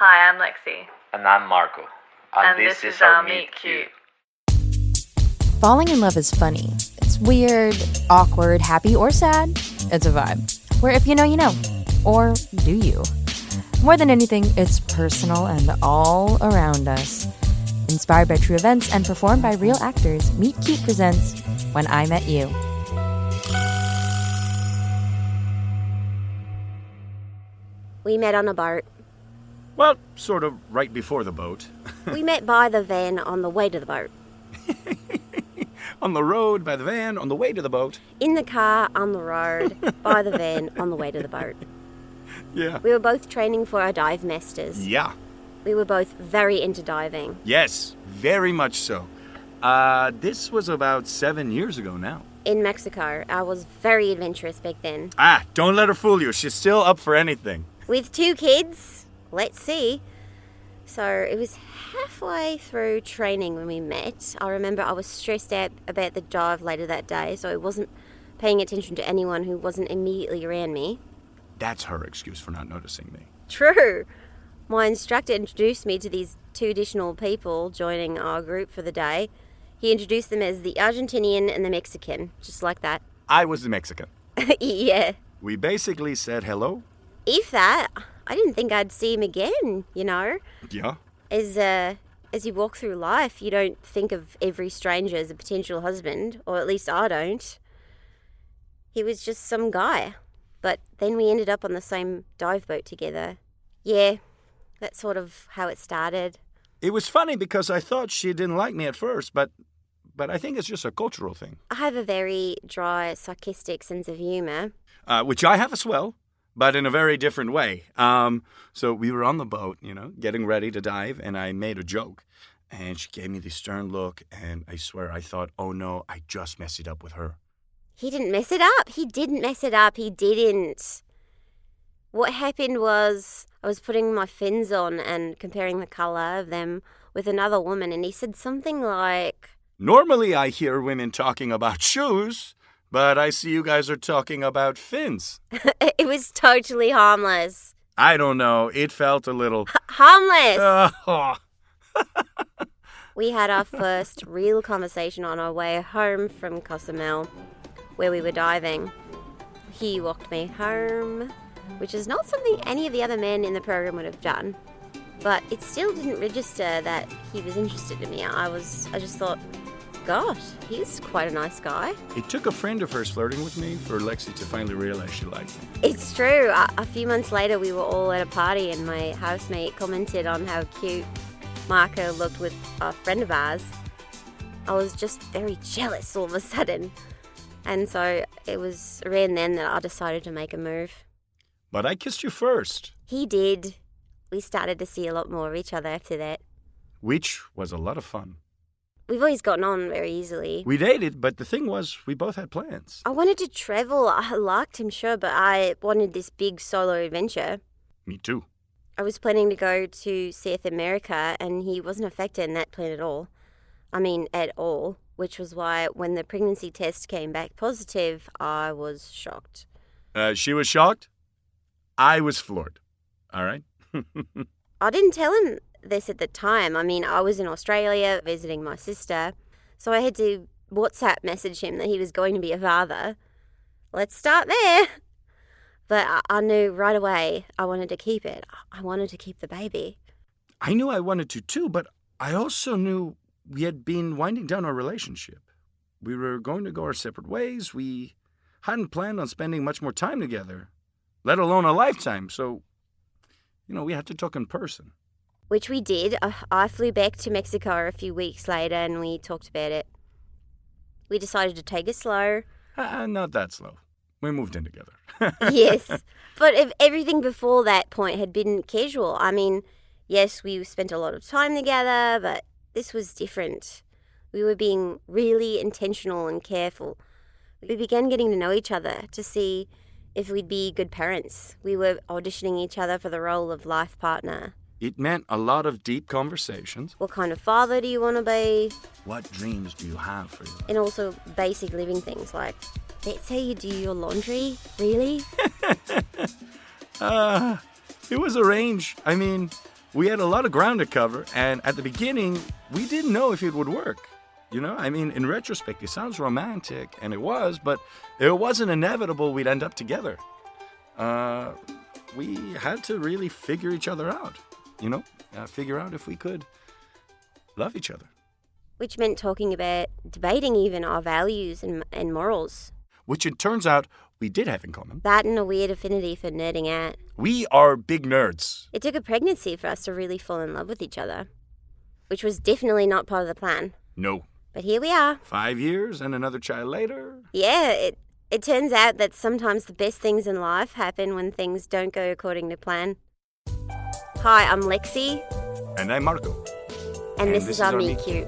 Hi, I'm Lexie. And I'm Marco. And this is our Meet Cute. Falling in love is funny. It's weird, awkward, happy, or sad. It's a vibe. Where if you know, you know. Or do you? More than anything, it's personal and all around us. Inspired by true events and performed by real actors, Meet Cute presents When I Met You. We met on a boat. Well, sort of right before the boat. We met by the van on the way to the boat. On the road, by the van, on the way to the boat. In the car, on the road, by the van, on the way to the boat. Yeah. We were both training for our dive masters. Yeah. We were both very into diving. Yes, very much so. This was about 7 years ago now. In Mexico, I was very adventurous back then. Don't let her fool you. She's still up for anything. With 2 kids, let's see. So it was halfway through training when we met. I remember I was stressed out about the dive later that day, so I wasn't paying attention to anyone who wasn't immediately around me. That's her excuse for not noticing me. True. My instructor introduced me to these 2 additional people joining our group for the day. He introduced them as the Argentinian and the Mexican, just like that. I was the Mexican. Yeah. We basically said hello. If that, I didn't think I'd see him again, you know. Yeah. As you walk through life, you don't think of every stranger as a potential husband, or at least I don't. He was just some guy. But then we ended up on the same dive boat together. Yeah, that's sort of how it started. It was funny because I thought she didn't like me at first, but I think it's just a cultural thing. I have a very dry, sarcastic sense of humour. Which I have as well, but in a very different way. So we were on the boat, getting ready to dive, and I made a joke. And she gave me this stern look, and I swear I thought, oh no, I just messed it up with her. He didn't mess it up. He didn't mess it up. He didn't. What happened was I was putting my fins on and comparing the colour of them with another woman, and he said something like... Normally I hear women talking about shoes, but I see you guys are talking about fins. It was totally harmless. I don't know. It felt a little... harmless! Oh. We had our first real conversation on our way home from Cozumel, where we were diving. He walked me home, which is not something any of the other men in the program would have done. But it still didn't register that he was interested in me. I just thought, gosh, he's quite a nice guy. It took a friend of hers flirting with me for Lexie to finally realize she liked me. It's true. A few months later, we were all at a party and my housemate commented on how cute Marco looked with a friend of ours. I was just very jealous all of a sudden. And so it was around then that I decided to make a move. But I kissed you first. He did. We started to see a lot more of each other after that. Which was a lot of fun. We've always gotten on very easily. We dated, but the thing was, we both had plans. I wanted to travel. I liked him, sure, but I wanted this big solo adventure. Me too. I was planning to go to South America, and he wasn't a factor in that plan at all. I mean, at all. Which was why when the pregnancy test came back positive, I was shocked. She was shocked? I was floored. All right? I didn't tell him this at the time. I mean, I was in Australia visiting my sister, so I had to WhatsApp message him that he was going to be a father. Let's start there. But I knew right away I wanted to keep it. I wanted to keep the baby. I knew I wanted to too, but I also knew we had been winding down our relationship. We were going to go our separate ways. We hadn't planned on spending much more time together, let alone a lifetime. So, we had to talk in person. Which we did. I flew back to Mexico a few weeks later and we talked about it. We decided to take it slow. Not that slow. We moved in together. Yes. But if everything before that point had been casual. I mean, yes, we spent a lot of time together, but this was different. We were being really intentional and careful. We began getting to know each other to see if we'd be good parents. We were auditioning each other for the role of life partner. It meant a lot of deep conversations. What kind of father do you want to be? What dreams do you have for you? And also basic living things like, that's how you do your laundry? Really? It was arranged. I mean, We had a lot of ground to cover, and at the beginning, we didn't know if it would work. I mean, in retrospect, it sounds romantic, and it was, but it wasn't inevitable we'd end up together. We had to really figure each other out, figure out if we could love each other. Which meant talking about, debating even our values and morals. Which it turns out we did have in common. That and a weird affinity for nerding out. We are big nerds. It took a pregnancy for us to really fall in love with each other. Which was definitely not part of the plan. No. But here we are. 5 years and another child later. Yeah, it turns out that sometimes the best things in life happen when things don't go according to plan. Hi, I'm Lexie. And I'm Marco. And this is our Meet Cute.